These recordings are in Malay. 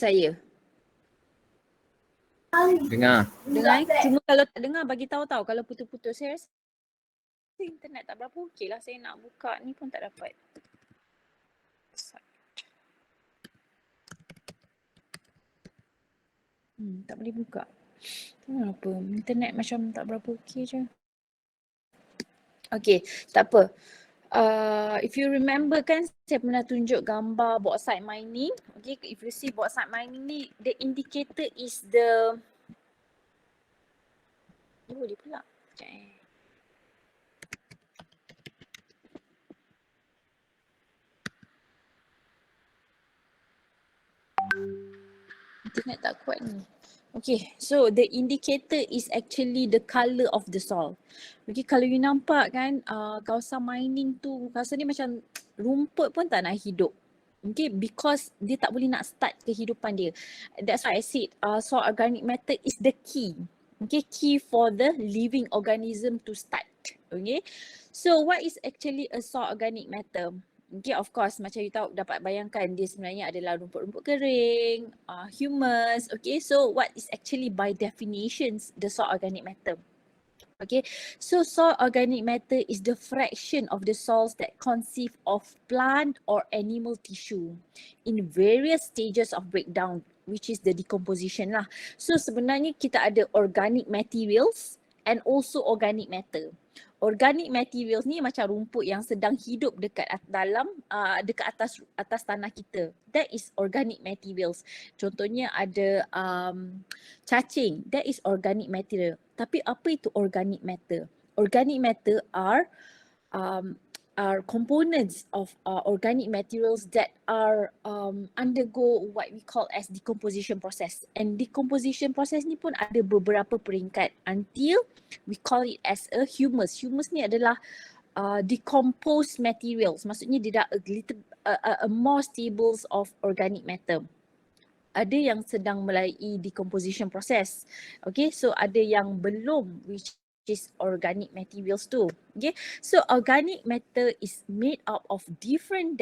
saya? Dengar. Dengar cuma kalau tak dengar bagi tahu kalau putus-putus. Saya rasa internet tak berapa okey lah, saya nak buka ni pun tak dapat. Tak boleh buka. Kenapa? Internet macam tak berapa okey je. Okay, tak apa. If you remember kan, saya pernah tunjuk gambar bauxite mining. Okay, if you see bauxite mining ni, the indicator is the... Oh, dia pula. Okay. Internet tak kuat ni. Okay, so the indicator is actually the colour of the soil. Okay, kalau you nampak kan, kawasan mining tu, kawasan ni macam rumput pun tak nak hidup. Okay, because dia tak boleh nak start kehidupan dia. That's why I said soil organic matter is the key. Okay, key for the living organism to start. Okay, so what is actually a soil organic matter? Okay, of course, macam you tahu, dapat bayangkan dia sebenarnya adalah rumput-rumput kering, humus. Okay, so what is actually by definitions the soil organic matter? Okay, so soil organic matter is the fraction of the soils that consist of plant or animal tissue in various stages of breakdown, which is the decomposition lah. So sebenarnya kita ada organic materials and also organic matter. Organic materials ni macam rumput yang sedang hidup dekat dalam dekat atas tanah kita. That is organic materials. Contohnya ada cacing, that is organic material. Tapi apa itu organic matter? Organic matter are components of organic materials that are undergo what we call as decomposition process. And decomposition process ni pun ada beberapa peringkat until we call it as a humus. Humus ni adalah decomposed materials. Maksudnya dia dah a more stables of organic matter. Ada yang sedang melalui decomposition process. Okay, so ada yang belum, which is organic materials too. Okay, so organic matter is made up of different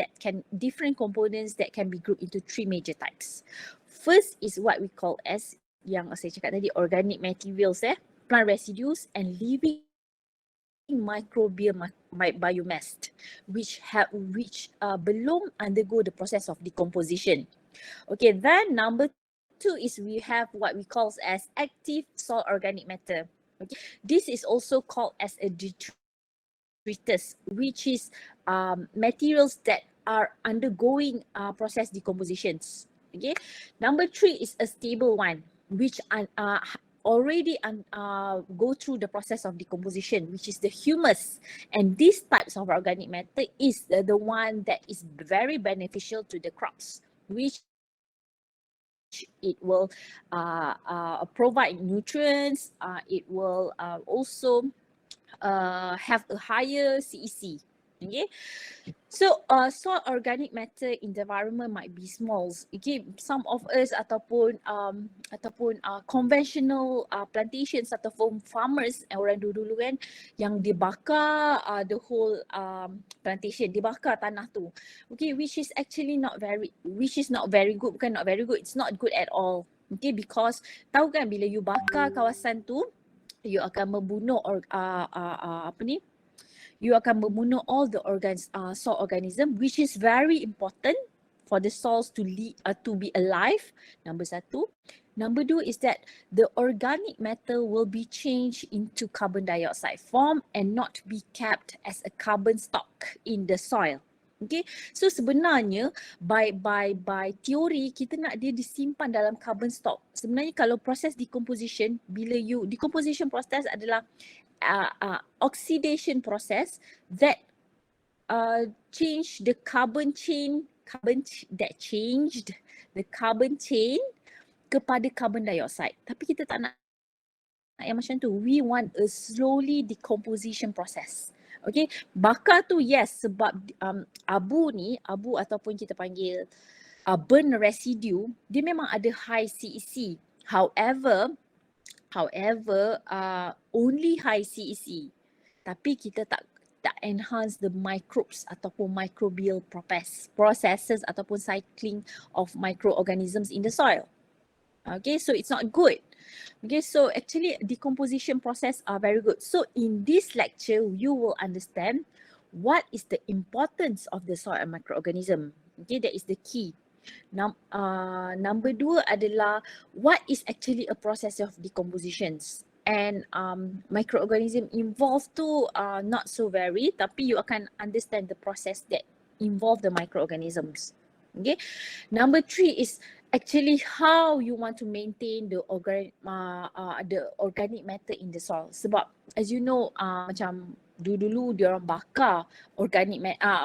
components that can be grouped into three major types. First is what we call as, yang saya cakap tadi, organic materials, plant residues and living microbial biomass, which belum undergo the process of decomposition. Okay, then number 2 is we have what we call as active soil organic matter. Okay, this is also called as a detritus, which is materials that are undergoing process decompositions. Okay, number 3 is a stable one, which already go through the process of decomposition, which is the humus. And these types of organic matter is the one that is very beneficial to the crops, which it will provide nutrients, it will also have a higher CEC. Okay, so soil organic matter in the environment might be small. Okay, some of us ataupun conventional plantations ataupun farmers orang dulu kan yang dibakar the whole plantation, dibakar tanah tu. Okay, which is not very good, bukan not very good, it's not good at all. Okay, because tahu kan bila you bakar kawasan tu, you akan membunuh you akan membunuh all the soil organism, which is very important for the soils to be alive. Number 1. Number 2 is that the organic matter will be changed into carbon dioxide form and not be kept as a carbon stock in the soil. Okay, so sebenarnya by teori kita nak dia disimpan dalam carbon stock. Sebenarnya kalau proses decomposition, decomposition process adalah oxidation process that change the carbon chain kepada carbon dioxide. Tapi kita tak nak yang macam tu. We want a slowly decomposition process. Okay, bakar tu yes, sebab abu ataupun kita panggil burn residue, dia memang ada high CEC. However, only high CEC. Tapi kita that enhance the microbes ataupun microbial processes ataupun cycling of microorganisms in the soil. Okay, so it's not good. Okay, so actually decomposition process are very good. So in this lecture, you will understand what is the importance of the soil and microorganism. Okay, that is the key. Number 2 adalah what is actually a process of decompositions. And microorganism involved tu not so very, tapi you akan understand the process that involve the microorganisms. Okay. Number 3 is actually how you want to maintain the organic matter in the soil. Sebab as you know macam dulu dia orang bakar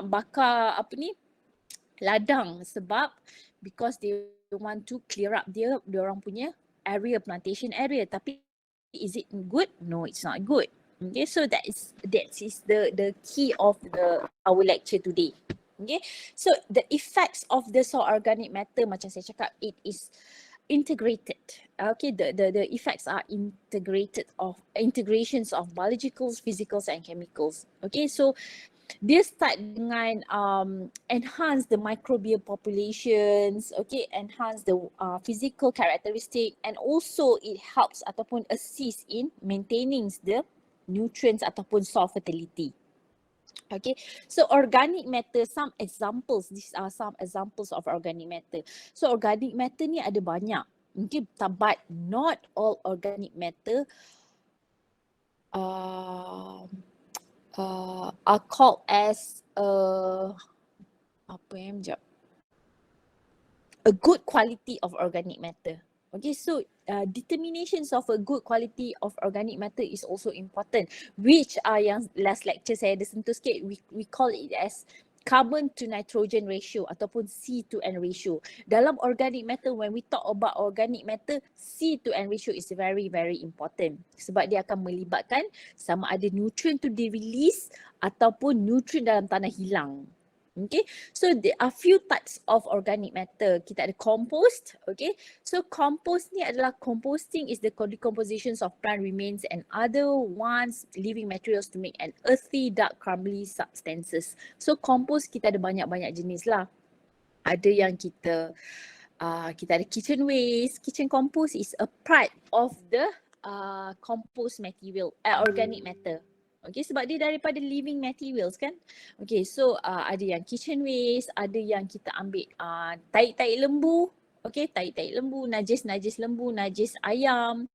bakar ladang sebab because they want to clear up dia orang punya area, plantation area. Tapi is it good? No, it's not good. Okay, so that is the key of our lecture today. Okay, so the effects of the soil organic matter, macam saya cakap, it is integrated. Okay, the effects are integrations of biologicals, physicals and chemicals. Okay, so dia start dengan enhance the microbial populations, okay, enhance the physical characteristic, and also it helps ataupun assist in maintaining the nutrients ataupun soil fertility. Okay, so organic matter, some examples, these are some examples of organic matter. So organic matter ni ada banyak, okay, but not all organic matter are called as a good quality of organic matter. Okay, so determinations of a good quality of organic matter is also important, which yang last lecture saya ada sentuh sikit, we call it as carbon to nitrogen ratio ataupun C to N ratio. Dalam organic matter, when we talk about organic matter, C to N ratio is very very important sebab dia akan melibatkan sama ada nutrient tu di-release ataupun nutrient dalam tanah hilang. Okay, so there are few types of organic matter. Kita ada compost. Okay, so compost ni adalah, composting is the decompositions of plant remains and other ones living materials to make an earthy dark crumbly substances. So compost kita ada banyak-banyak jenis lah. Ada yang kita ada kitchen waste. Kitchen compost is a part of the compost material, organic matter. Okay, sebab dia daripada living materials kan. Okay, so ada yang kitchen waste, ada yang kita ambil tahi-tahi lembu. Okay, tahi-tahi lembu, najis lembu, najis ayam,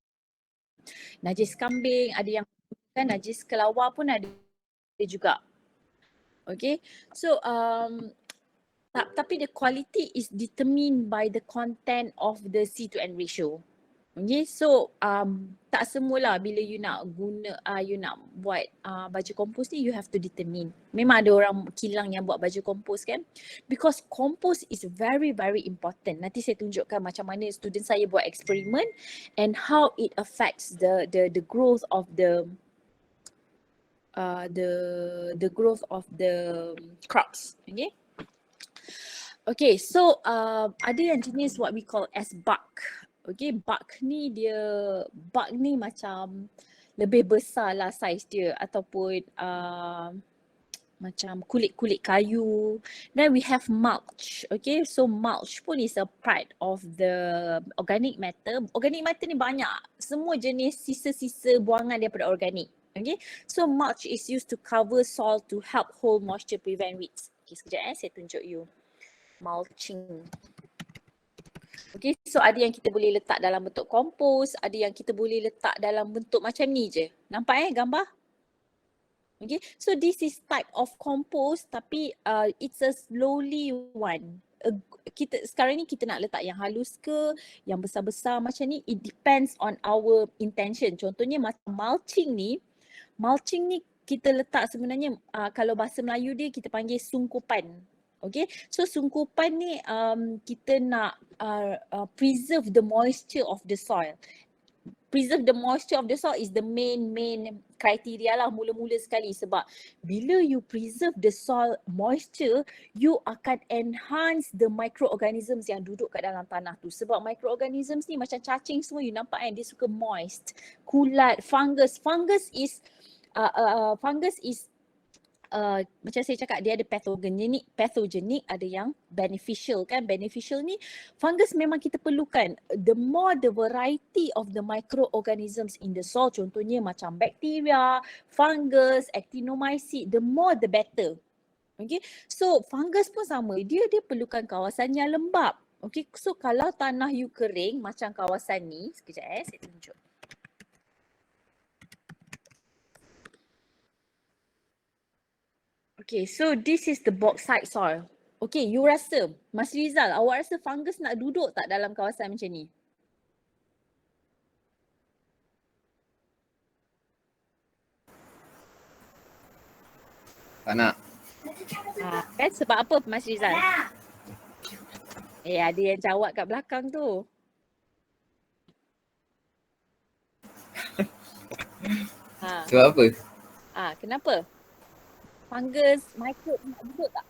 najis kambing, ada yang kan najis kelawar pun ada juga. Okay, so tapi the quality is determined by the content of the C to N ratio. Okay, so tak semualah bila you nak guna, you nak buat baju kompos ni, you have to determine. Memang ada orang kilang yang buat baju kompos kan, because kompos is very very important. Nanti saya tunjukkan macam mana student saya buat eksperimen and how it affects the growth of the growth of the crops. Okay. Okay, so ada yang jenis what we call as bark. Okay, bark ni macam lebih besar lah size dia, ataupun macam kulit-kulit kayu. Then we have mulch. Okay, so mulch pun is a part of the organic matter. Organic matter ni banyak, semua jenis sisa-sisa buangan daripada organik. Okay, so mulch is used to cover soil to help hold moisture, prevent weeds. Okay, sekejap saya tunjuk you mulching. Okay, so ada yang kita boleh letak dalam bentuk kompos, ada yang kita boleh letak dalam bentuk macam ni je. Nampak gambar? Okay, so this is type of compost, tapi it's a slowly one. Sekarang ni kita nak letak yang halus ke, yang besar-besar macam ni, it depends on our intention. Contohnya macam mulching ni kita letak sebenarnya, kalau bahasa Melayu dia kita panggil sungkupan. Okay, so sungkupan ni kita nak preserve the moisture of the soil. Preserve the moisture of the soil is the main criteria lah mula-mula sekali, sebab bila you preserve the soil moisture, you akan enhance the microorganisms yang duduk kat dalam tanah tu. Sebab microorganisms ni macam cacing semua, you nampak kan, dia suka moist. Kulat, fungus is macam saya cakap, dia ada pathogenik, ada yang beneficial kan. Beneficial ni fungus memang kita perlukan. The more the variety of the microorganisms in the soil, contohnya macam bakteria, fungus, actinomyces, the more the better. Okay, so fungus pun sama, dia perlukan kawasan yang lembap. Okay, so kalau tanah you kering macam kawasan ni, sekejap saya tunjuk. Okay, so this is the bauxite soil. Okay, you rasa, Mas Rizal, awak rasa fungus nak duduk tak dalam kawasan macam ni? Tak nak. Kan sebab apa Mas Rizal? Ada yang jawab kat belakang tu. Sebab apa? Kenapa? Fungus, microbe nak duduk tak?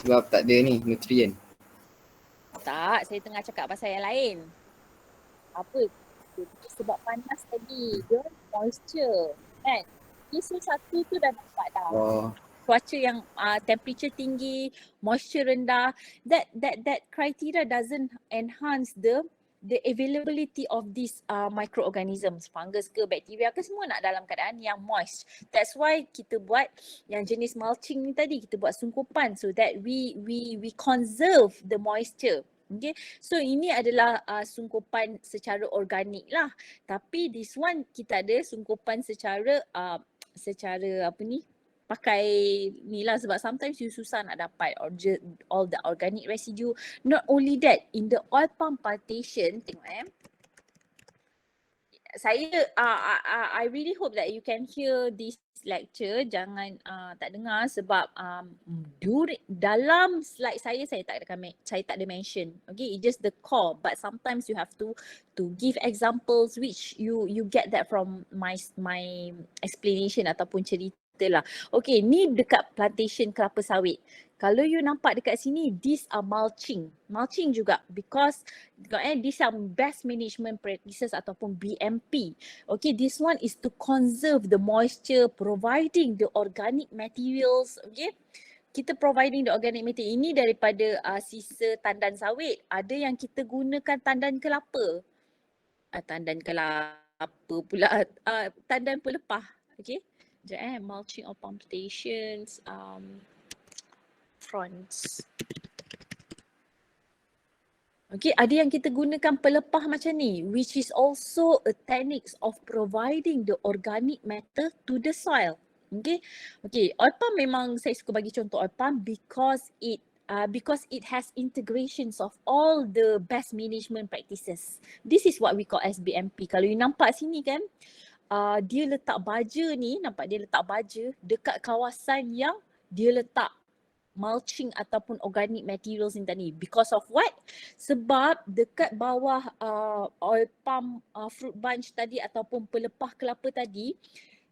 Sebab tak ada ni, nutrien. Tak, saya tengah cakap pasal yang lain. Apa? Sebab panas tadi, dia moisture kan? So satu tu dah dapat dah. Cuaca yang temperature tinggi, moisture rendah, that criteria doesn't enhance the availability of these microorganisms, fungus ke bakteria ke, semua nak dalam keadaan yang moist. That's why kita buat yang jenis mulching ni tadi, kita buat sungkupan so that we conserve the moisture. Okay, so ini adalah sungkupan secara organik lah. Tapi this one kita ada sungkupan secara pakai ni lah, sebab sometimes you susah nak dapat all the organic residue. Not only that, in the oil palm plantation, tengok saya I really hope that you can hear this lecture. Jangan tak dengar sebab dalam slide saya tak ada mention. Okay, it's just the core, but sometimes you have to give examples which you get that from my explanation ataupun cerita lah. Okay, ni dekat plantation kelapa sawit. Kalau you nampak dekat sini, these are mulching juga, because these are best management practices ataupun BMP. Okay, this one is to conserve the moisture, providing the organic materials. Okay, kita providing the organic material ini daripada sisa tandan sawit. Ada yang kita gunakan tandan kelapa. Tandan pelepah. Okay, mulching of palm plantations, fronts. Okay, ada yang kita gunakan pelepah macam ni, which is also a techniques of providing the organic matter to the soil. Okay, oil palm memang saya suka bagi contoh oil palm because it has integrations of all the best management practices. This is what we call SBMP. Kalau you nampak sini kan, dia letak baja ni, nampak dia letak baja dekat kawasan yang dia letak mulching ataupun organic materials ni tadi. Because of what? Sebab dekat bawah oil palm fruit bunch tadi ataupun pelepah kelapa tadi,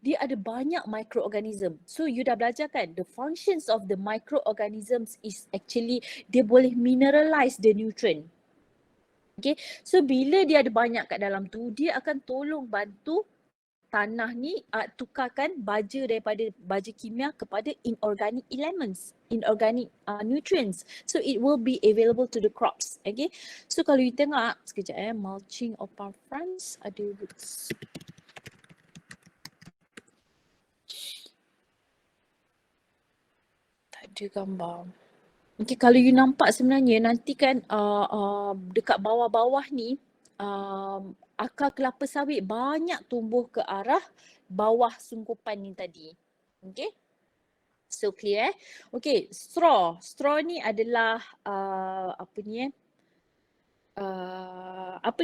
dia ada banyak microorganism. So you dah belajar kan, the functions of the microorganisms is actually dia boleh mineralize the nutrient. Okay, so bila dia ada banyak kat dalam tu, dia akan tolong bantu tanah ni tukarkan baja daripada baja kimia kepada inorganic elements, inorganic nutrients. So it will be available to the crops. Okay, so kalau you tengok sekejap mulching of palm fronts, ada tak ada gambar. Okay, kalau you nampak sebenarnya nanti kan dekat bawah-bawah ni akar kelapa sawit banyak tumbuh ke arah bawah sungkupan ni tadi. Okay, so clear Okay, straw ni adalah apa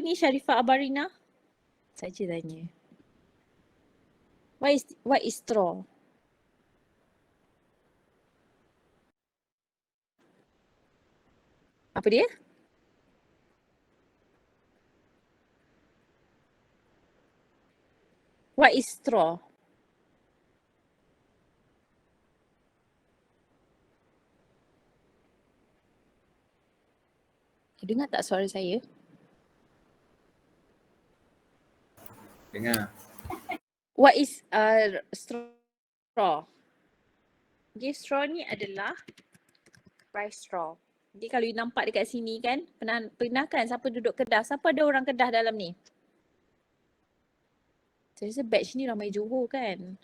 ni Sharifah Abarina? Saya tanya. What is straw? Apa dia? What is straw? Dengar tak suara saya? Dengar. What is straw? straw. Okay, straw ni adalah rice straw. Jadi kalau you nampak dekat sini kan, pernah kan siapa duduk Kedah? Siapa ada orang Kedah dalam ni? Saya rasa batch ni ramai Johor kan.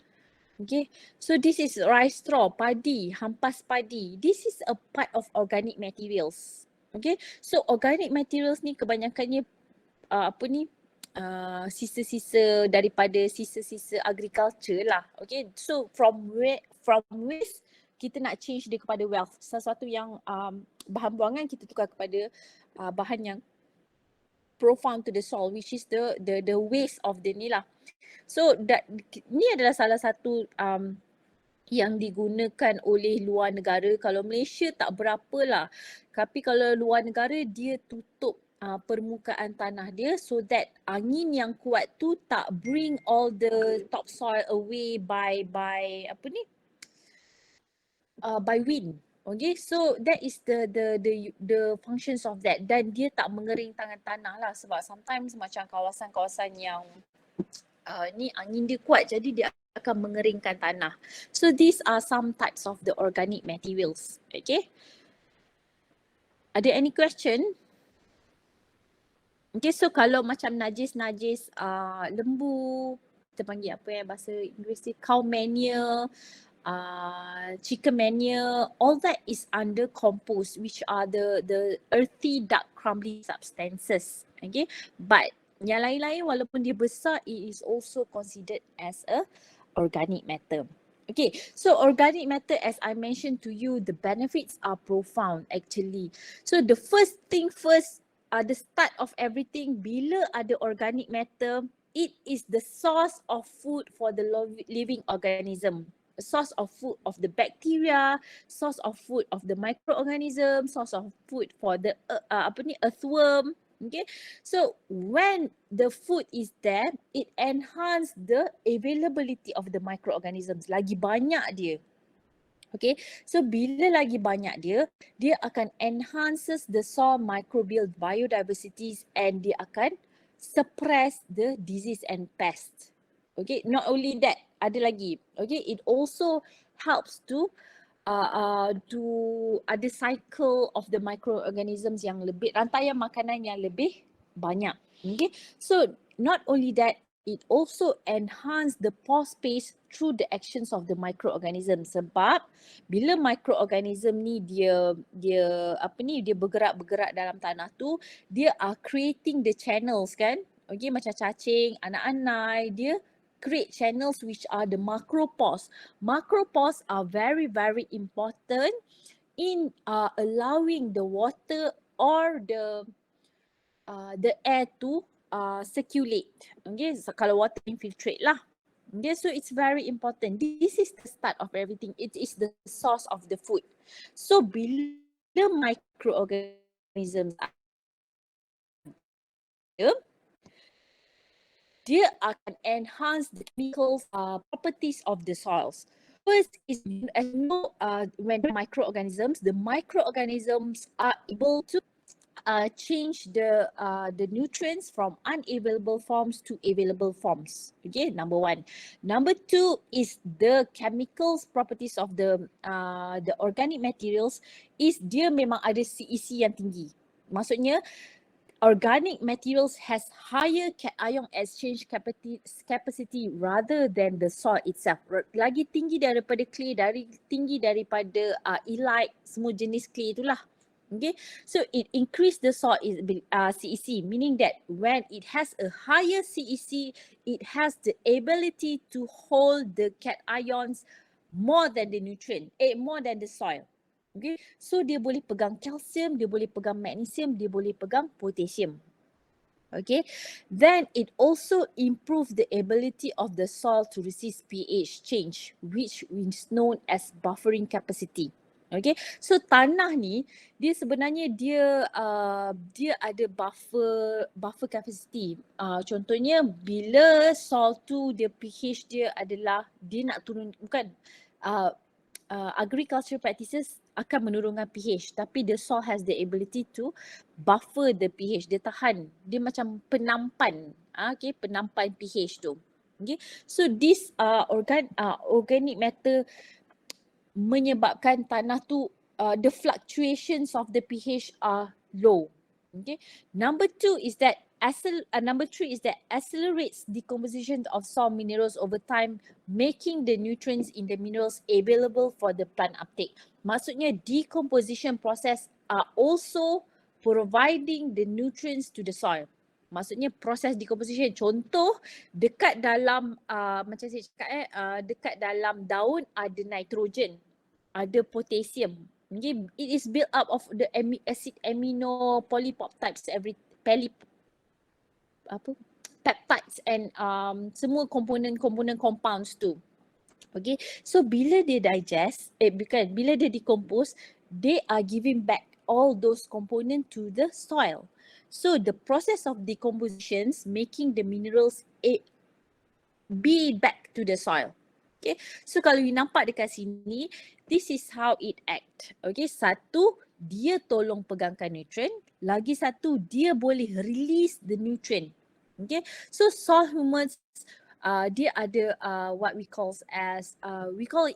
Okay, so this is rice straw, padi, hampas padi. This is a part of organic materials. Okay, so organic materials ni kebanyakannya sisa-sisa daripada sisa-sisa agriculture lah. Okay, so from waste kita nak change dia kepada wealth. Sesuatu yang bahan buangan kita tukar kepada bahan yang profound to the soil, which is the waste of the ni lah. So ni adalah salah satu yang digunakan oleh luar negara. Kalau Malaysia tak berapa lah, tapi kalau luar negara dia tutup permukaan tanah dia so that angin yang kuat tu tak bring all the topsoil away by wind. Okay, so that is the functions of that. Dan dia tak mengeringkan tanah lah, sebab sometimes macam kawasan-kawasan yang ni angin dia kuat jadi dia akan mengeringkan tanah. So these are some types of the organic materials. Okay, ada any question? Okay, so kalau macam najis-najis lembu, kita panggil apa bahasa Inggeris ni, cow manure, chicken manure, all that is under compost, which are the earthy dark crumbly substances. Okay, but yang lain-lain walaupun dia besar, it is also considered as a organic matter. Okay, so organic matter, as I mentioned to you, the benefits are profound actually. So the first thing first, the start of everything, bila ada organic matter, it is the source of food for the living organism. A source of food of the bacteria, source of food of the microorganism, source of food for the earthworm. Okay, so when the food is there, it enhance the availability of the microorganisms. Lagi banyak dia. Okay, so bila lagi banyak dia akan enhances the soil microbial biodiversities and dia akan suppress the disease and pests. Okay, not only that, ada lagi. Okay, it also helps to ada cycle of the microorganisms yang lebih, rantaian makanan yang lebih banyak. Okay, so not only that, it also enhance the pore space through the actions of the microorganism. Sebab bila microorganism ni dia bergerak dalam tanah tu, dia are creating the channels kan. Okay, macam cacing, anak-anak, dia create channels which are the macropores. Macropores are very, very important in allowing the water or the air to circulate. Okay, so kalau water infiltrate lah. Okay, so it's very important. This is the start of everything. It is the source of the food. So bila microorganisms dia akan enhance the chemical properties of the soils. First is, as you know, when the microorganisms are able to change the nutrients from unavailable forms to available forms. Okay, number one. Number two is the chemicals properties of the organic materials is dia memang ada CEC yang tinggi. Maksudnya organic materials has higher cation exchange capacity rather than the soil itself. Lagi tinggi daripada clay, tinggi daripada elite, semua jenis clay itulah. Okay, so it increase the soil CEC, meaning that when it has a higher CEC, it has the ability to hold the cations more than the nutrient, more than the soil. Okay, so dia boleh pegang calcium, dia boleh pegang magnesium, dia boleh pegang potassium. Okay, then it also improve the ability of the soil to resist pH change, which is known as buffering capacity. Okay, so tanah ni dia sebenarnya dia ada buffer capacity. Contohnya bila soil tu dia pH dia adalah dia nak turun, bukan agricultural practices akan menurunkan pH, tapi the soil has the ability to buffer the pH. Dia tahan, dia macam penampan, penampan pH tu. Okay. So this organic matter menyebabkan tanah tu the fluctuations of the pH are low. Okay. Number three is that accelerates decomposition of soil minerals over time, making the nutrients in the minerals available for the plant uptake. Maksudnya decomposition process are also providing the nutrients to the soil. Maksudnya proses decomposition. Contoh dekat dalam macam saya cakap dekat dalam daun ada nitrogen, ada potassium. Okay, it is built up of the acid amino polypeptides peptides and semua komponen compounds tu. Okay, so bila dia bila dia decompose, they are giving back all those components to the soil. So the process of decompositions making the minerals be back to the soil. Okay, so kalau you nampak dekat sini, this is how it act. Okay, satu, dia tolong pegangkan nutrient. Lagi satu, dia boleh release the nutrient. Okay, so soil humus dia ada what we call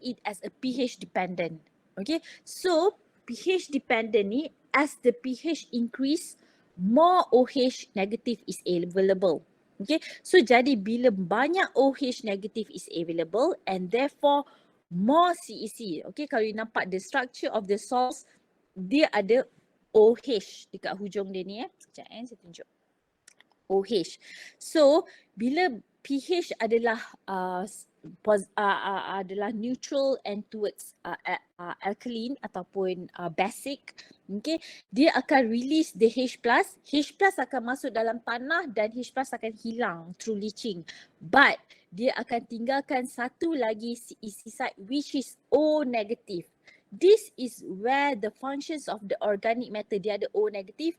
it as a pH dependent. Okay, so pH dependent ni, as the pH increase, more OH negative is available. Okay, so jadi bila banyak OH negative is available and therefore more CEC. Okay, kalau you nampak the structure of the salts, dia ada OH dekat hujung dia ni sekejap saya tunjuk. OH. So bila pH adalah adalah neutral and towards alkaline ataupun basic, okay, dia akan release the H+. H+ akan masuk dalam tanah dan H+ akan hilang through leaching. But dia akan tinggalkan satu lagi CEC site which is O negative. This is where the functions of the organic matter, dia ada O negative.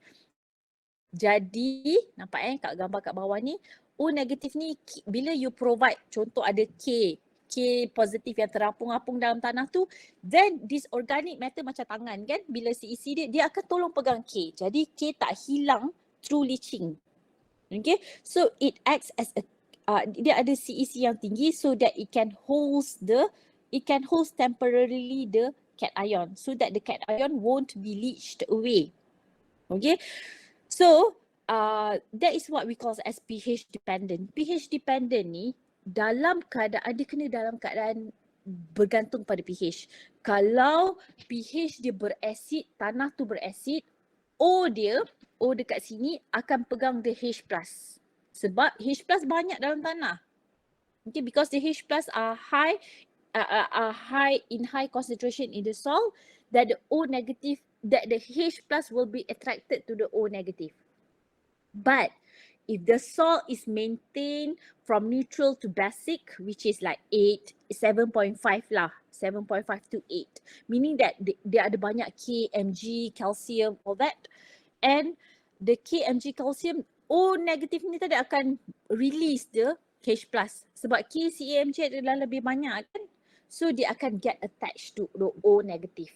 Jadi nampak kat gambar kat bawah ni, O negatif ni bila you provide, contoh ada K positif yang terapung-apung dalam tanah tu, then this organic matter macam tangan kan, bila CEC dia akan tolong pegang K. Jadi K tak hilang through leaching. Okay, so it acts as a dia ada CEC yang tinggi so that it can hold temporarily the cation so that the cation won't be leached away. Okay, so that is what we call as pH dependent. pH dependent ni dalam keadaan, dia kena dalam keadaan bergantung pada pH. Kalau pH dia berasid, tanah tu berasid, O dekat sini akan pegang the H+. Sebab H+ banyak dalam tanah. Okay, because the H+ are high in high concentration in the soil, that the O negative, that the H+ will be attracted to the O negative. But if the soil is maintained from neutral to basic, which is like 7.5 lah, 7.5 to 8, meaning that dia ada banyak K, Mg, calcium, all that, and the K, Mg, calcium, O negative ni tadi akan release the H+. Sebab K, Ca, Mg adalah lebih banyak kan, so dia akan get attached to the O negative.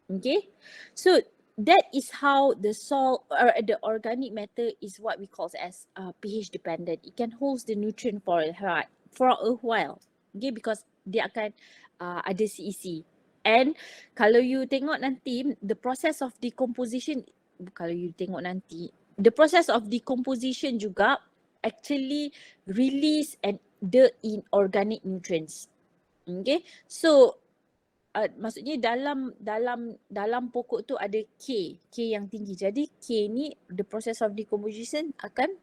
Okay, so that is how the soil or the organic matter is what we call as pH dependent. It can hold the nutrient for a while. Okay, because dia akan ada CEC. And kalau you tengok nanti, the process of decomposition, the process of decomposition juga actually release the inorganic nutrients. Okay, so maksudnya dalam pokok tu ada K yang tinggi. Jadi K ni, the process of decomposition akan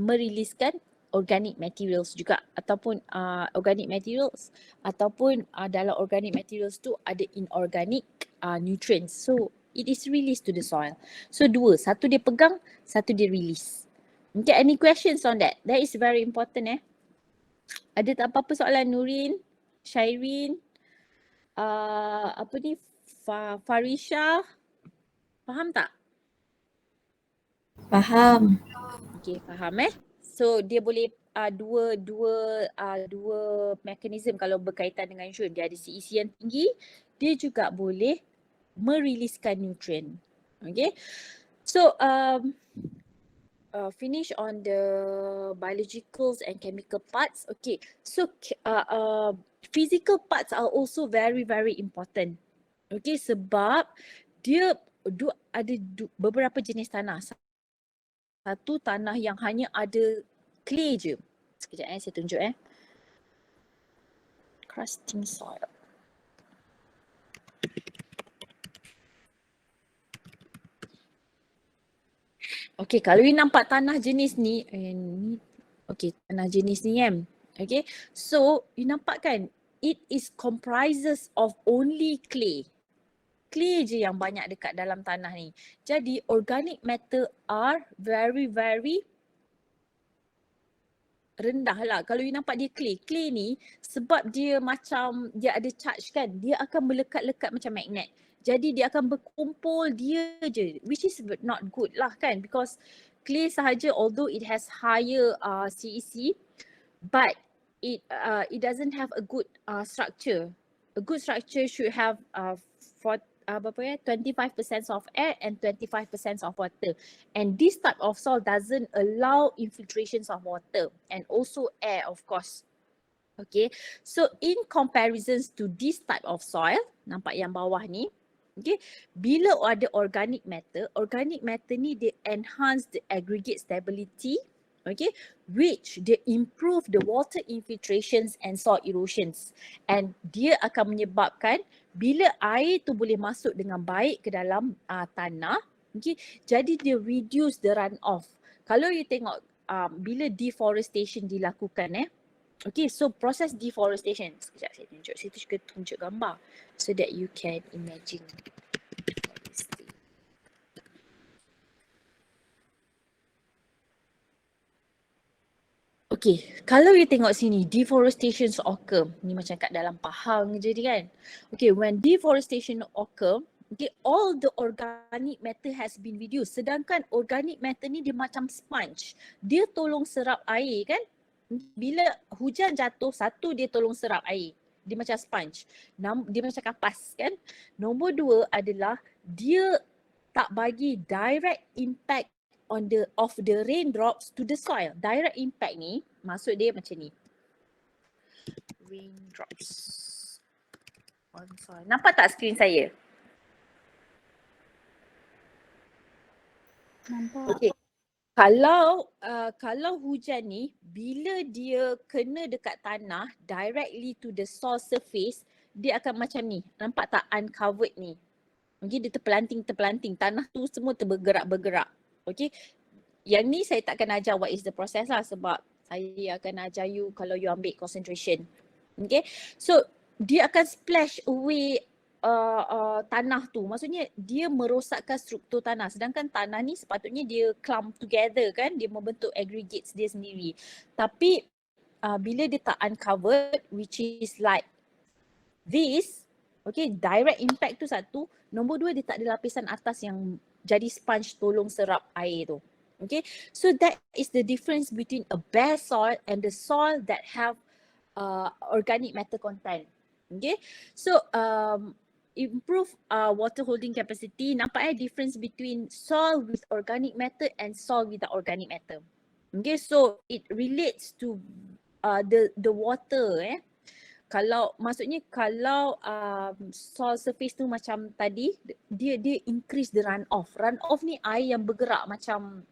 meriliskan organic materials juga, ataupun organic materials, ataupun dalam organic materials tu ada inorganic nutrients. So it is released to the soil. So dua, satu dia pegang, satu dia release. Okay, any questions on that? That is very important Ada tak apa-apa soalan Nurin, Syairin? Farisha, faham tak? Faham. Okay, faham So dia boleh dua mekanisme kalau berkaitan dengan nutrient. Dia ada CEC yang tinggi, dia juga boleh meriliskan nutrient. Okay, so finish on the biologicals and chemical parts. Okay, so physical parts are also very important. Okay, sebab dia beberapa jenis tanah. Satu tanah yang hanya ada clay je. Sekejap saya tunjuk Crusting soil. Okay, kalau you nampak tanah jenis ni, okay, tanah jenis ni kan. Okay, so you nampak kan, it is comprises of only clay. Clay je yang banyak dekat dalam tanah ni. Jadi organic matter are very rendah lah. Kalau you nampak dia clay ni sebab dia macam dia ada charge kan, dia akan melekat-lekat macam magnet. Jadi dia akan berkumpul dia je, which is not good lah kan, because clay sahaja although it has higher CEC, but it doesn't have a good structure. A good structure should have 25% of air and 25% of water. And this type of soil doesn't allow infiltrations of water and also air, of course. Okay, so in comparisons to this type of soil, nampak yang bawah ni, okay, bila ada organic matter ni they enhance the aggregate stability, okay, which they improve the water infiltrations and soil erosions, and dia akan menyebabkan bila air tu boleh masuk dengan baik ke dalam tanah, okay, jadi dia reduce the runoff. Kalau you tengok bila deforestation dilakukan okay, so proses deforestation, sekejap saya tunjuk gambar so that you can imagine. Okay, kalau you tengok sini, deforestation occur. Ni macam kat dalam Pahang je kan. Okay, when deforestation occur, okay, all the organic matter has been reduced. Sedangkan organic matter ni dia macam sponge. Dia tolong serap air kan. Bila hujan jatuh, satu dia tolong serap air. Dia macam sponge. Dia macam kapas kan. Nombor dua adalah dia tak bagi direct impact of the raindrops to the soil. Direct impact ni maksud dia macam ni. Raindrops on soil. Nampak tak skrin saya? Nampak. Okay. Kalau hujan ni bila dia kena dekat tanah directly to the soil surface, dia akan macam ni. Nampak tak uncovered ni? Okay, dia terpelanting. Tanah tu semua bergerak. Okay. Yang ni saya tak akan ajar what is the process lah sebab saya akan ajar you kalau you ambil concentration. Okay. So dia akan splash away tanah tu. Maksudnya dia merosakkan struktur tanah. Sedangkan tanah ni sepatutnya dia clump together kan. Dia membentuk aggregates dia sendiri. Tapi bila dia tak uncovered, which is like this, okay, direct impact tu satu. Nombor dua, dia tak ada lapisan atas yang jadi sponge tolong serap air tu. Okay, so that is the difference between a bare soil and the soil that have organic matter content. Okay, so improve water holding capacity. Nampak difference between soil with organic matter and soil without organic matter. Okay, so it relates to the water Kalau maksudnya kalau soil surface tu macam tadi, dia increase the runoff. Runoff ni air yang bergerak macam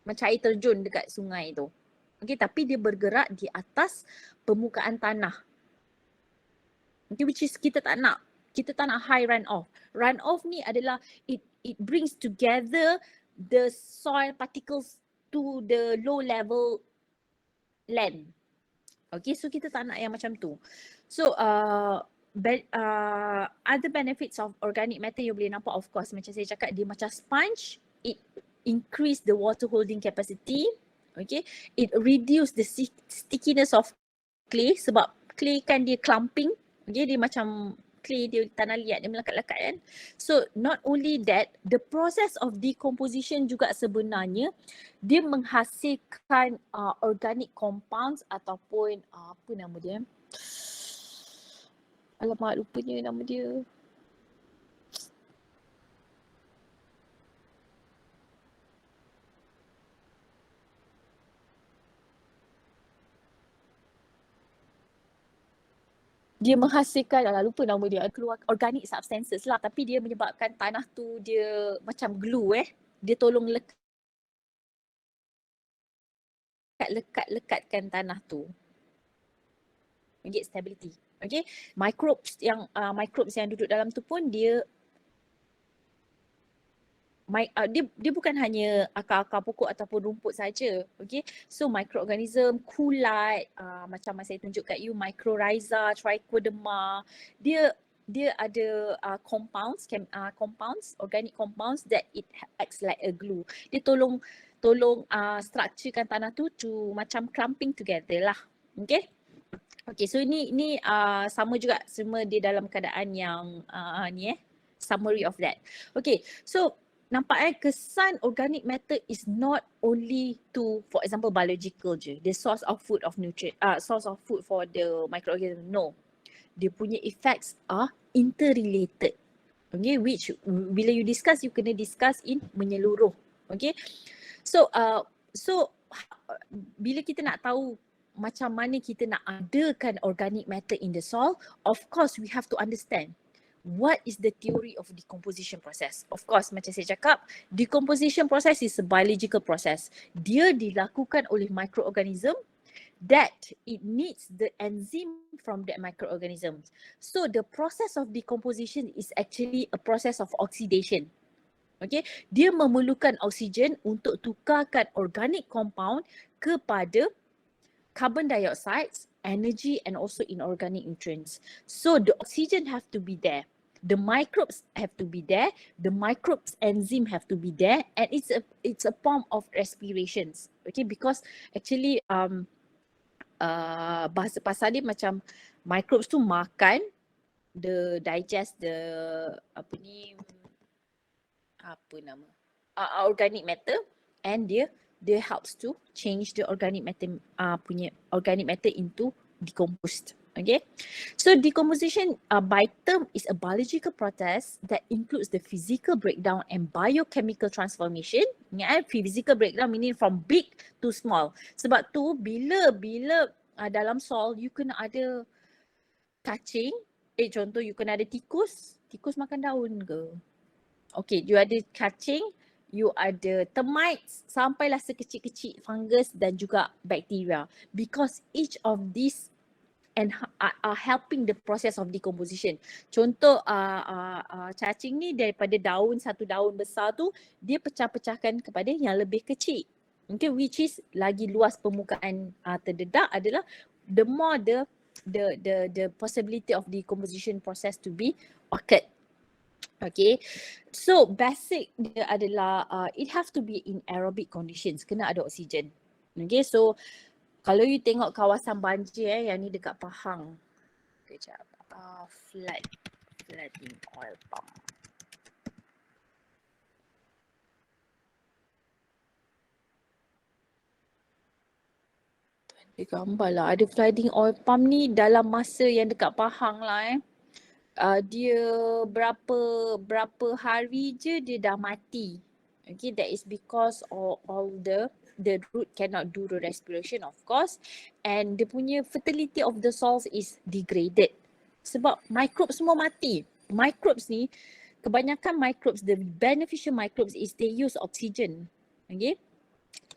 air terjun dekat sungai tu. Okay, tapi dia bergerak di atas permukaan tanah. Okay, which is kita tak nak high runoff. Runoff ni adalah it brings together the soil particles to the low level land. Okay, so kita tak nak yang macam tu. So other benefits of organic matter you boleh nampak, of course macam saya cakap, dia macam sponge. It increase the water holding capacity. Okay, it reduce the stickiness of clay sebab clay kan dia clumping. Okay, dia macam clay, dia tanah liat, dia melekat-lekat kan. So not only that, the process of decomposition juga sebenarnya dia menghasilkan organic compounds ataupun apa nama dia? Alamak, lupanya nama dia. dia menghasilkan, lupa nama dia, keluar organic substances lah, tapi dia menyebabkan tanah tu dia macam glue dia tolong lekatkan tanah tu. Get stability. Okay, microbes yang duduk dalam tu pun dia bukan hanya akar-akar pokok ataupun rumput saja. Okay, so microorganism, kulat, macam saya tunjuk kat you, mycorrhiza, trichoderma, dia ada compounds, organic compounds that it acts like a glue. Dia tolong structurekan tanah tu to macam clumping together lah. Okay. Okay, so ini sama juga, semua dia dalam keadaan yang summary of that. Okay, so nampak kesan organic matter is not only to, for example, biological je, the source of food for the microorganism. No, dia punya effects are interrelated. Okay, which bila you discuss, you kena discuss in menyeluruh. Okay, so bila kita nak tahu macam mana kita nak adakan organic matter in the soil, of course we have to understand what is the theory of decomposition process. Of course, macam saya cakap, decomposition process is a biological process. Dia dilakukan oleh microorganism that it needs the enzyme from that microorganism. So the process of decomposition is actually a process of oxidation. Okay, dia memerlukan oksigen untuk tukarkan organic compound kepada carbon dioxide, energy and also inorganic nutrients. So the oxygen have to be there. The microbes have to be there, the microbes enzyme have to be there, and it's a form of respirations. Okay, because actually bahasa pasal dia macam microbes tu makan, digest organic matter, and dia helps to change the organic matter organic matter into decomposed. Okay, so decomposition by term is a biological process that includes the physical breakdown and biochemical transformation. Physical breakdown meaning from big to small. Sebab tu bila dalam soil you kena ada cacing, contoh you kena ada tikus makan daun ke? Okay, you ada cacing, you ada termites, sampailah sekecil-kecil fungus dan juga bakteria, because each of these are helping the process of decomposition. Contoh cacing ni daripada satu daun besar tu, dia pecah-pecahkan kepada yang lebih kecil. Okay, which is lagi luas permukaan terdedak adalah the more the possibility of decomposition process to be occurred. Okay, so basic dia adalah it have to be in aerobic conditions, kena ada oksigen. Okay, so kalau you tengok kawasan banjir yang ni dekat Pahang. Kejap. Flooding oil palm. Dia gambar lah. Ada flooding oil palm ni dalam masa yang dekat Pahang lah dia berapa hari je dia dah mati. Okay, that is because all the root cannot do the respiration, of course, and dia punya fertility of the soils is degraded sebab microbes semua mati. Microbes ni, kebanyakan microbes, the beneficial microbes is they use oxygen.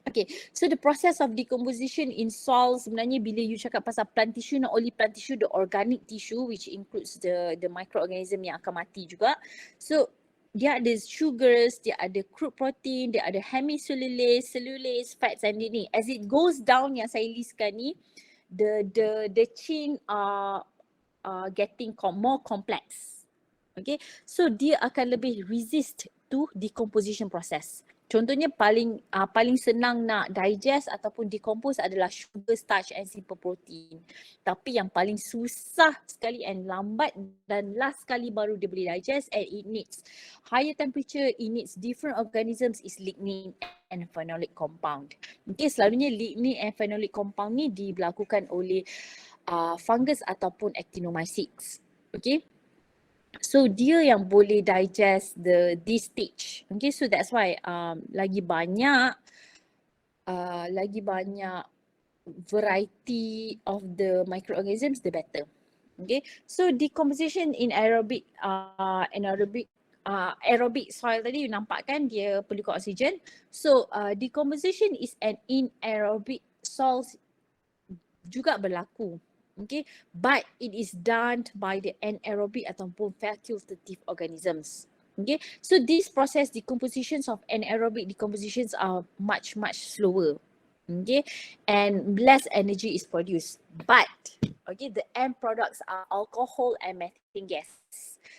Okay, so the process of decomposition in soil, sebenarnya bila you cakap pasal plant tissue, not only plant tissue, the organic tissue which includes the microorganism yang akan mati juga. So dia ada sugars, dia ada crude protein, dia ada hemicellulase, cellulase, fats and ini. As it goes down yang saya listkan ni, the chain are getting more complex. Okay, so dia akan lebih resist to decomposition process. Contohnya paling senang nak digest ataupun decompose adalah sugar, starch and simple protein. Tapi yang paling susah sekali and lambat dan last sekali baru dia boleh digest, and it needs higher temperature, it needs different organisms, is lignin and phenolic compound. Okay, selalunya lignin and phenolic compound ni dilakukan oleh fungus ataupun actinomycetes. Okay. So dia yang boleh digest this stage. Okay, so that's why lagi banyak variety of the microorganisms, the better. Okay, so decomposition in aerobic soil tadi you nampak kan dia perlukan oksigen. So decomposition is an inaerobic soil juga berlaku. Okay, but it is done by the anaerobic ataupun facultative organisms. Okay, so this process decompositions of anaerobic decompositions are much slower. Okay, and less energy is produced. But okay, the end products are alcohol and methane gas.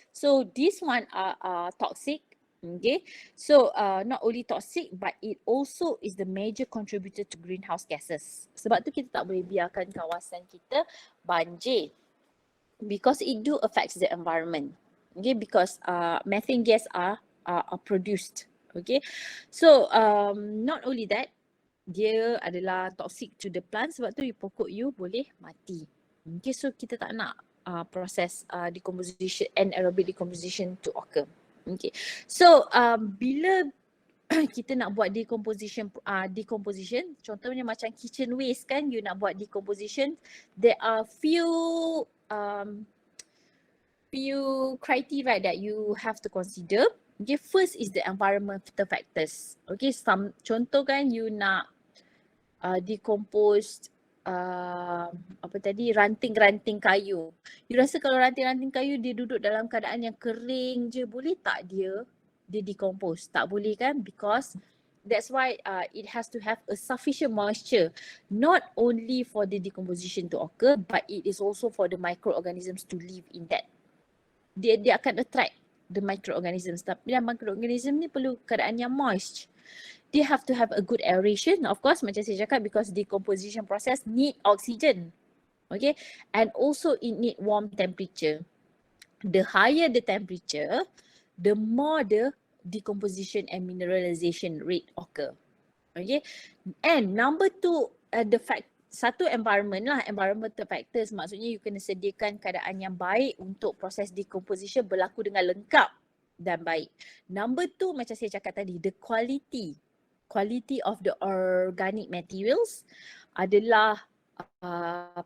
So this one are toxic. Okay, so not only toxic but it also is the major contributor to greenhouse gases. Sebab tu kita tak boleh biarkan kawasan kita banjir because it do affects the environment. Okay, because methane gas are produced. Okay, so not only that, dia adalah toxic to the plant sebab tu pokok you boleh mati. Okay, so kita tak nak proses decomposition, anaerobic decomposition to occur. Okay, so bila kita nak buat decomposition, contohnya macam kitchen waste kan, you nak buat decomposition, there are few criteria that you have to consider. Okay, first is the environmental factors. Okay, contoh kan you nak decompose ranting-ranting kayu. You rasa kalau ranting-ranting kayu dia duduk dalam keadaan yang kering je, boleh tak dia decompose? Tak boleh kan, because that's why it has to have a sufficient moisture, not only for the decomposition to occur but it is also for the microorganisms to live in that. Dia akan attract the microorganisms, tapi microorganism ni perlu keadaan yang moist. They have to have a good aeration, of course, macam saya cakap, because decomposition process need oxygen. Okay, and also it need warm temperature. The higher the temperature, the more the decomposition and mineralization rate occur. Okay, and number two, satu environment lah, environmental factors, maksudnya you kena sediakan keadaan yang baik untuk proses decomposition berlaku dengan lengkap dan baik. Number two, macam saya cakap tadi, the quality of the organic materials adalah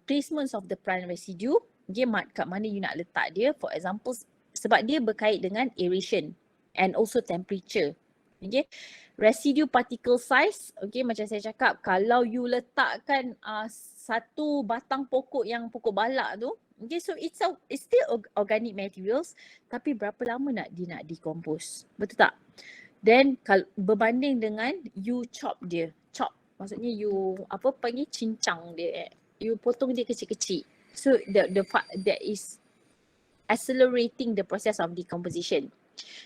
placements of the plant residue. Okay, kat mana you nak letak dia, for example, sebab dia berkait dengan aeration and also temperature. Okay, residue particle size, okay, macam saya cakap, kalau you letakkan satu batang pokok yang pokok balak tu, okay, so it's still organic materials, tapi berapa lama dia nak decompose, betul tak? Then berbanding dengan you chop maksudnya you cincang dia, you potong dia kecil-kecil. So that is accelerating the process of decomposition.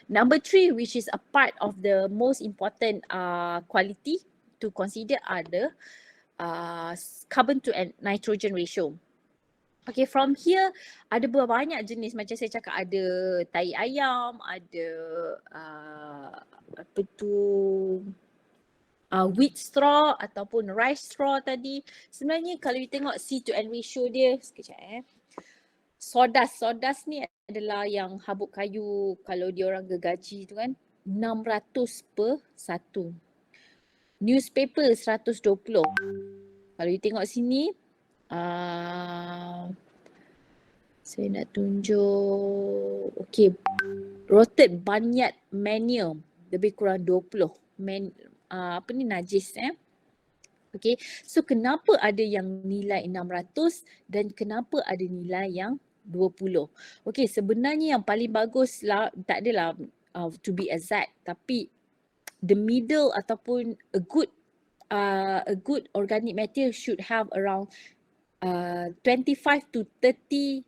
Number three, which is a part of the most important quality to consider, are the carbon to nitrogen ratio. Okay, from here ada banyak jenis, macam saya cakap, ada tai ayam, ada wheat straw ataupun rice straw tadi. Sebenarnya kalau you tengok C to N ratio dia, sekejap Sawdust ni adalah yang habuk kayu, kalau dia orang gergaji tu kan, 600 per 1. Newspaper 120. Kalau you tengok sini, saya nak tunjuk, okay, rotted barnyard manure lebih kurang 20 najis Okay, so kenapa ada yang nilai 600 dan kenapa ada nilai yang 20? Okay, sebenarnya yang paling bagus lah, tak adalah to be exact, tapi the middle ataupun a good organic material should have around 25 to 30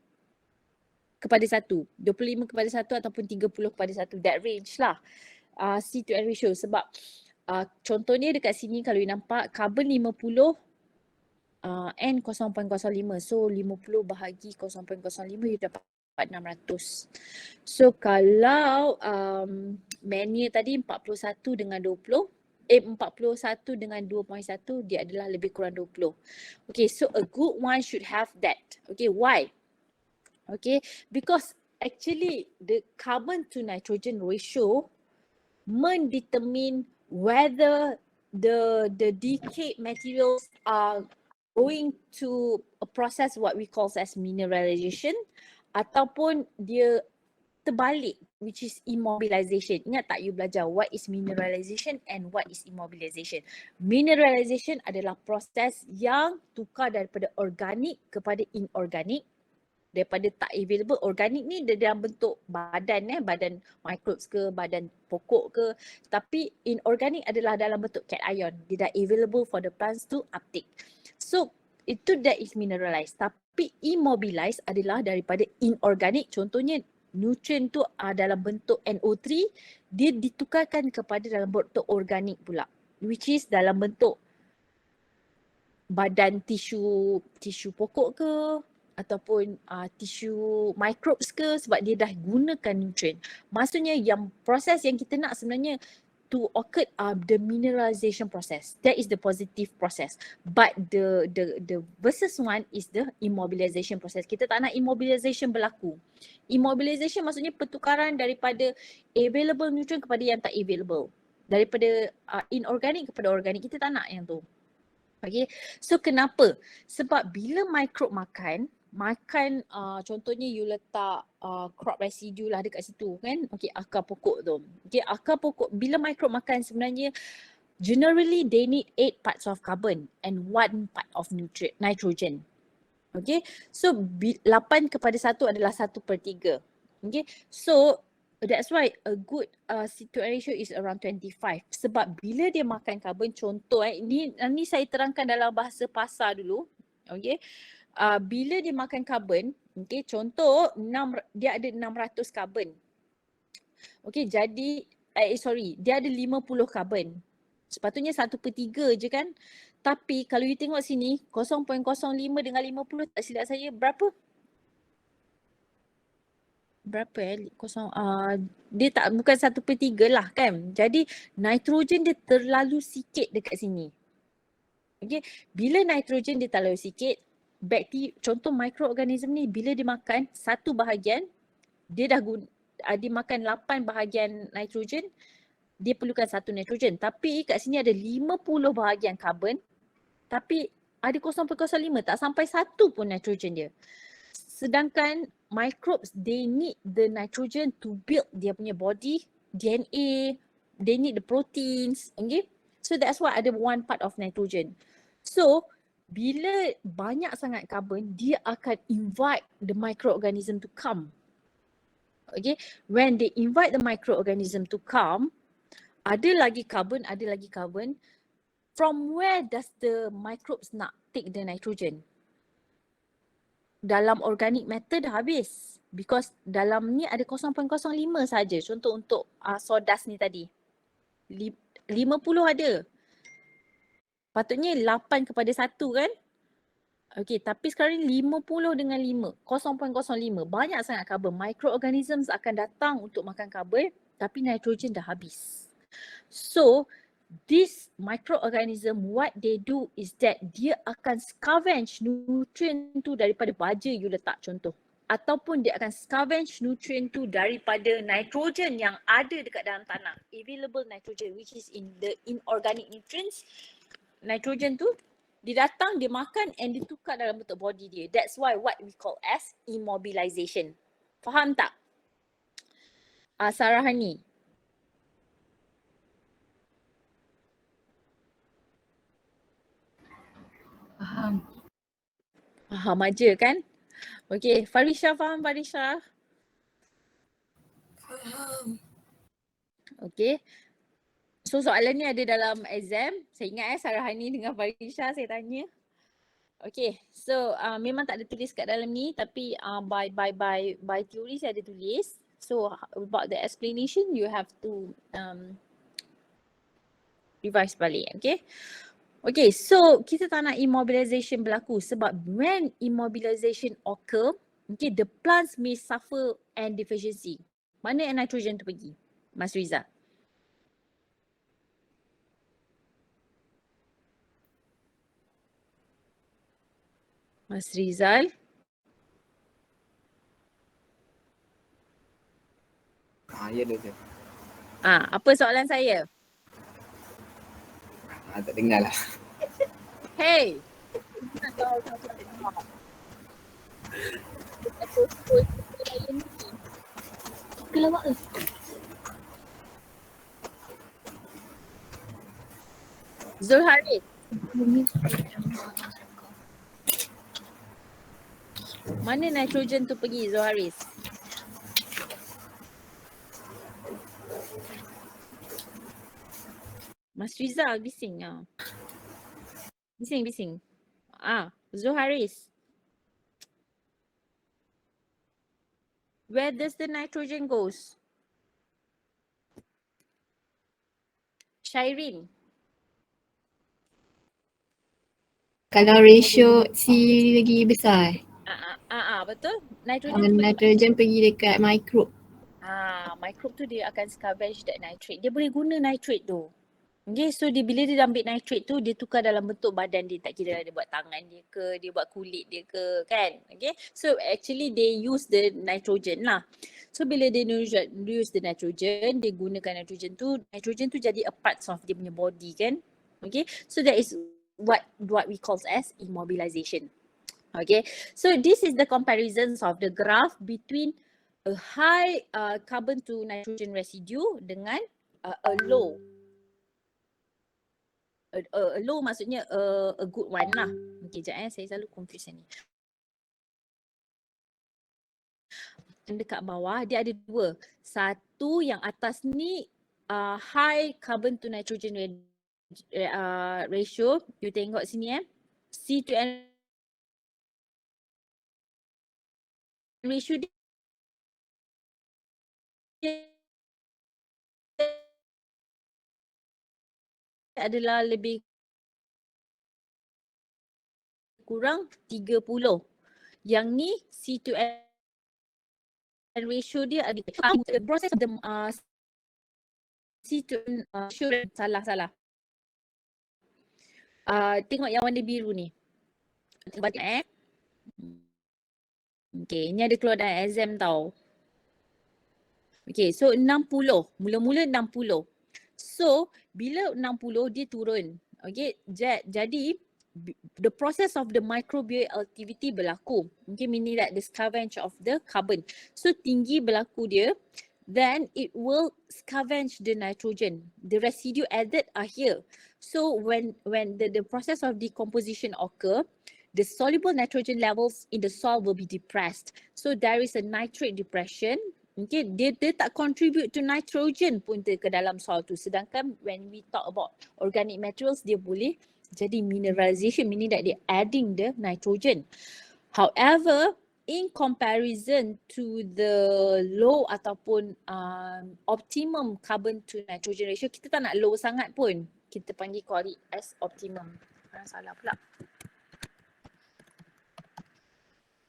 kepada 1, 25 kepada 1 ataupun 30 kepada 1, that range lah, C to N ratio. Sebab contohnya dekat sini kalau you nampak carbon 50, N 0.05, so 50 bahagi 0.05 you dapat 600. So kalau manure tadi 41 dengan 41 dengan 2.1, dia adalah lebih kurang 20. Okay, so a good one should have that. Okay, why? Okay, because actually the carbon to nitrogen ratio mendetermine whether the decayed materials are going to a process what we call as mineralization ataupun dia terbalik, which is immobilization. Ingat tak you belajar what is mineralization and what is immobilization? Mineralization adalah proses yang tukar daripada organik kepada inorganik, daripada tak available. Organik ni dia dalam bentuk badan, badan microbes ke, badan pokok ke, tapi inorganik adalah dalam bentuk cation. Dia dah available for the plants to uptake. So itu that is mineralized. Tapi immobilized adalah daripada inorganik. Contohnya nutrien tu dalam bentuk NO3, dia ditukarkan kepada dalam bentuk organik pula, which is dalam bentuk badan tisu pokok ke ataupun tisu microbes ke, sebab dia dah gunakan nutrien. Maksudnya yang proses yang kita nak sebenarnya to occur the mineralization process. That is the positive process. But the versus one is the immobilization process. Kita tak nak immobilization berlaku. Immobilization maksudnya pertukaran daripada available nutrient kepada yang tak available. Daripada inorganik kepada organik. Kita tak nak yang tu. Okay. So kenapa? Sebab bila microbe makan contohnya you letak crop residue lah dekat situ kan. Okay, akar pokok tu. Okay, akar pokok bila microbe makan sebenarnya generally they need 8 parts of carbon and 1 part of nitrogen. Okay, so 8 kepada 1 adalah 1/3. Okay, so that's why a good situation is around 25. Sebab bila dia makan karbon, contoh ni saya terangkan dalam bahasa pasar dulu. Okay, bila dia makan karbon, okay, contoh dia ada 600 karbon. Okay, jadi dia ada 50 karbon. Sepatutnya 1/3 je kan. Tapi kalau you tengok sini 0.05 dengan 50, tak silap saya berapa? Dia tak, bukan 1/3 lah kan. Jadi nitrogen dia terlalu sikit dekat sini. Okay, bila nitrogen dia terlalu sikit, contoh mikroorganism ni bila dia makan 1 bahagian, dia makan 8 bahagian nitrogen, dia perlukan 1 nitrogen. Tapi kat sini ada 50 bahagian karbon, tapi ada 0.05, tak sampai 1 pun nitrogen dia. Sedangkan microbes, they need the nitrogen to build dia punya body, DNA, they need the proteins, okay? So that's why ada 1 part of nitrogen. So bila banyak sangat karbon, dia akan invite the microorganism to come. Okay, when they invite the microorganism to come, ada lagi karbon. From where does the microbes nak take the nitrogen? Dalam organic matter dah habis. Because dalam ni ada 0.05 saja. Contoh untuk sawdust ni tadi. 50 ada. Patutnya 8 kepada 1 kan? Okay, tapi sekarang ni 50 dengan 5. 0.05. Banyak sangat karbon. Microorganisms akan datang untuk makan karbon, tapi nitrogen dah habis. So, this microorganism, what they do is that dia akan scavenge nutrien tu daripada baja you letak contoh. Ataupun dia akan scavenge nutrien tu daripada nitrogen yang ada dekat dalam tanah. Available nitrogen, which is in the inorganic nutrients. Nitrogen tu, dia datang, dia makan and dia tukar dalam bentuk body dia. That's why what we call as immobilization. Faham tak? Sarahani. Faham. Faham aja kan? Okay, Farisha faham Farisha? Faham. Okay. So soalan ni ada dalam exam. Saya ingat Sarahani dengan Farisha saya tanya. Okay, so memang tak ada tulis kat dalam ni, tapi by theory saya ada tulis. So about the explanation you have to revise balik, okay? Okay, so kita tak nak immobilization berlaku sebab when immobilization occur, okay, the plants may suffer and deficiency. Mana yang nitrogen tu pergi? Mas Riza. Mas Rizal. Ya dah tu. Apa soalan saya? Tak dengar lah. Hey, Nak tahu macam mana. Episode lain ni. Kelawak ke? Zul Haris. Mana nitrogen tu pergi Zul Haris? Mas Rizal bising ah. Bising. Zul Haris. Where does the nitrogen goes? Shairin. Kalau ratio C lagi besar, Betul. Nitrogen tu pergi nitrogen pergi dekat microbe. microbe tu dia akan scavenge that nitrate. Dia boleh guna nitrate tu. Okay, so bila dia ambil nitrate tu, dia tukar dalam bentuk badan dia. Tak kira dia buat tangan dia ke, dia buat kulit dia ke, kan? Okay, so actually they use the nitrogen lah. So bila dia use the nitrogen, dia gunakan nitrogen tu jadi a part of dia punya body, kan? Okay, so that is what we call as immobilization. Okay, so this is the comparisons of the graph between a high carbon to nitrogen residue dengan a low. A low maksudnya a good one lah. Okay, sekejap saya selalu confuse ni. Dekat bawah dia ada dua. Satu yang atas ni high carbon to nitrogen ratio. You tengok sini C to N ratio dia adalah lebih kurang 30. Yang ni C to N ratio dia ada the process of the C to N salah. Tengok yang warna biru ni. Tengok Okay, ni ada keluar dalam exam tau. Okay, so 60. Mula-mula 60. So, bila 60 dia turun. Okay, jadi the process of the microbial activity berlaku. Okay, meaning that the scavenge of the carbon. So, tinggi berlaku dia. Then it will scavenge the nitrogen. The residue added are here. So, when the process of decomposition occur, the soluble nitrogen levels in the soil will be depressed. So there is a nitrate depression. Okay, dia tak contribute to nitrogen pun ke dalam soil tu. Sedangkan when we talk about organic materials, dia boleh jadi mineralization, meaning that they're adding the nitrogen. However, in comparison to the low ataupun optimum carbon to nitrogen ratio, kita tak nak low sangat pun. Kita panggil call it as optimum. Salah pula.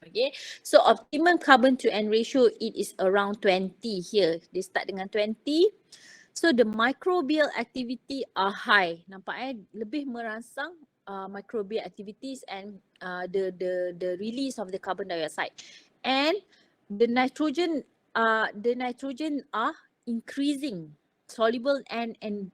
Okay, so optimum carbon to N ratio, it is around 20 here. Dia start dengan 20. So the microbial activity are high. Nampak lebih merangsang microbial activities and the release of the carbon dioxide. And the nitrogen are increasing. Soluble and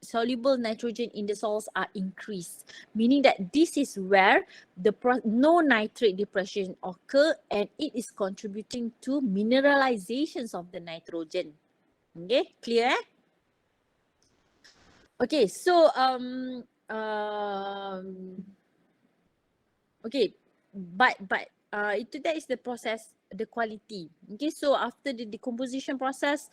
soluble nitrogen in the soils are increased, meaning that this is where the no nitrate depression occur and it is contributing to mineralizations of the nitrogen. Okay, clear? Okay, so okay, but that is the process, the quality. Okay, so after the decomposition process,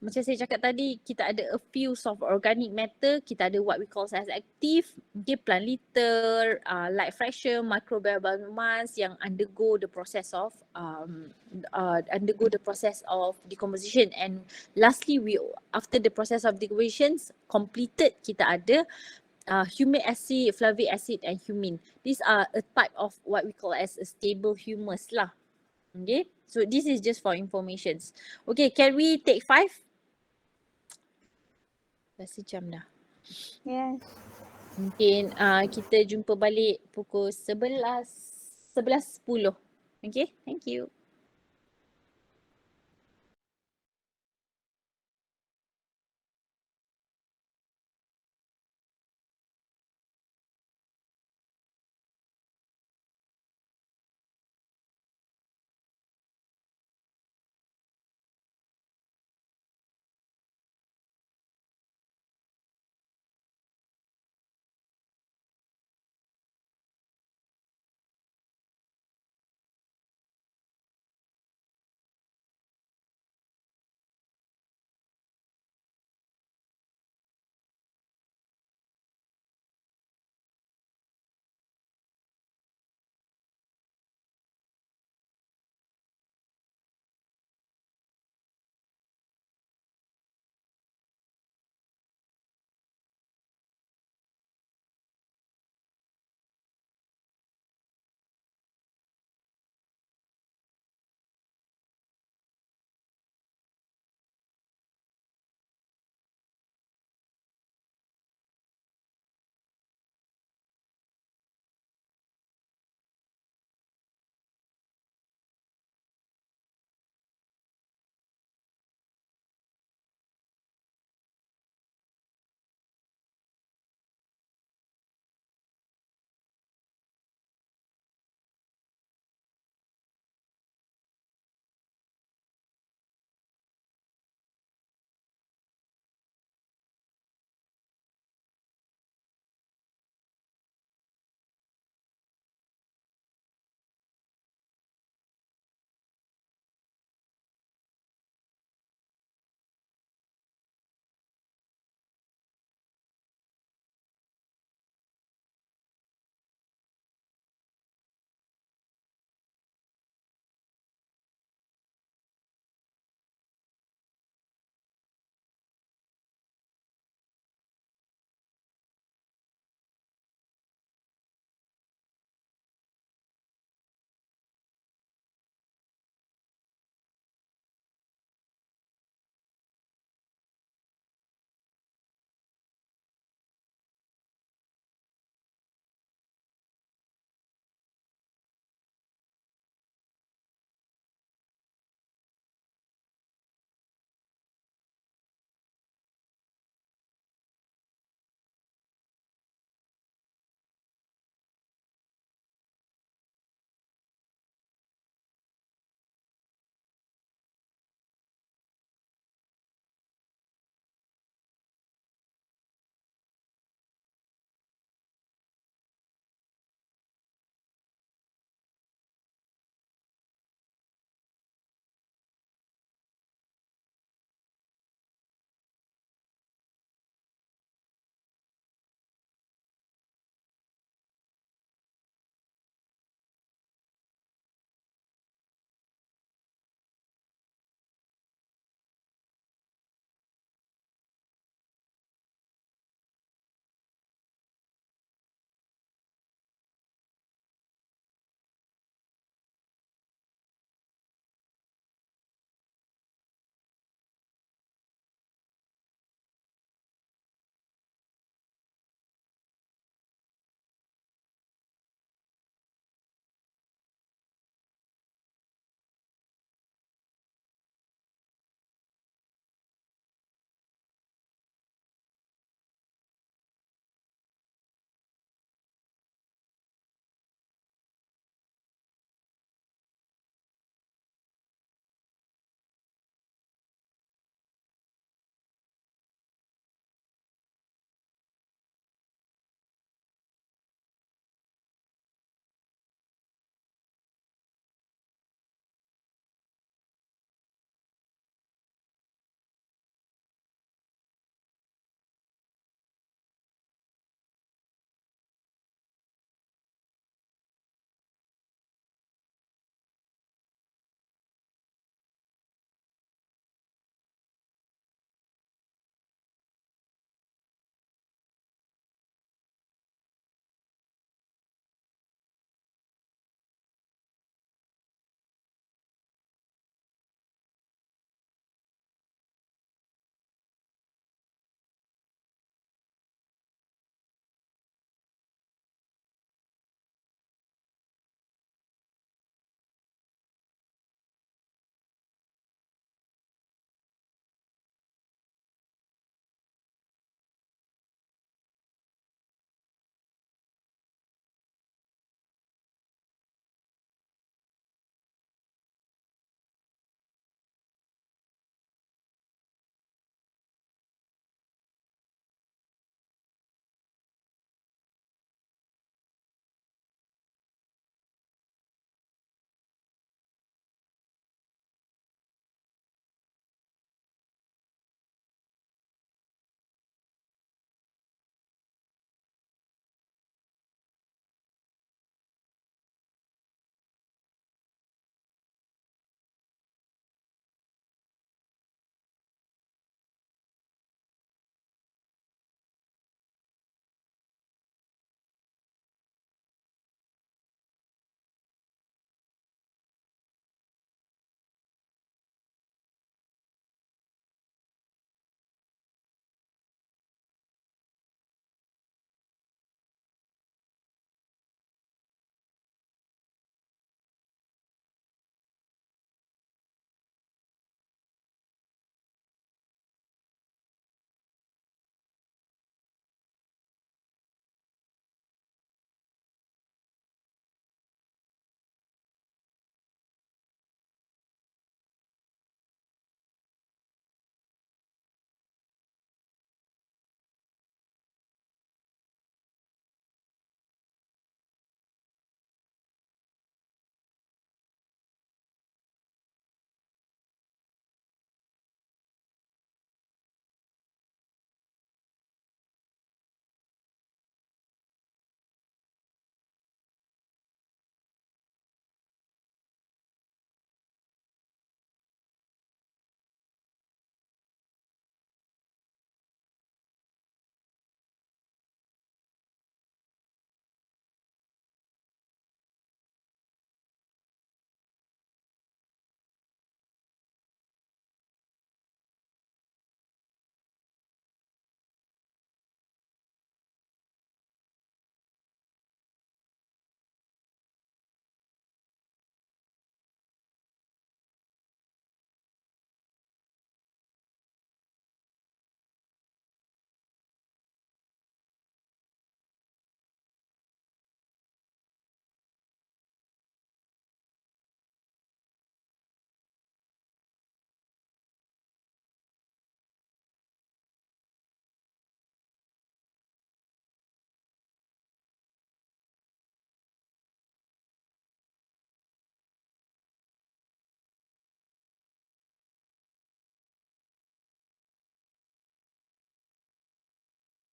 macam saya cakap tadi, kita ada a few of organic matter, kita ada what we call as active, okay, plant litter, light fraction, microbial biomass yang undergo the process of decomposition. And lastly, after the process of decomposition completed, kita ada humic acid, flavic acid and humin. These are a type of what we call as a stable humus lah. Okay, so this is just for informations. Okay, can we take 5? Dah sejam dah. Yes. Mungkin kita jumpa balik pukul 11:10. Okay, thank you.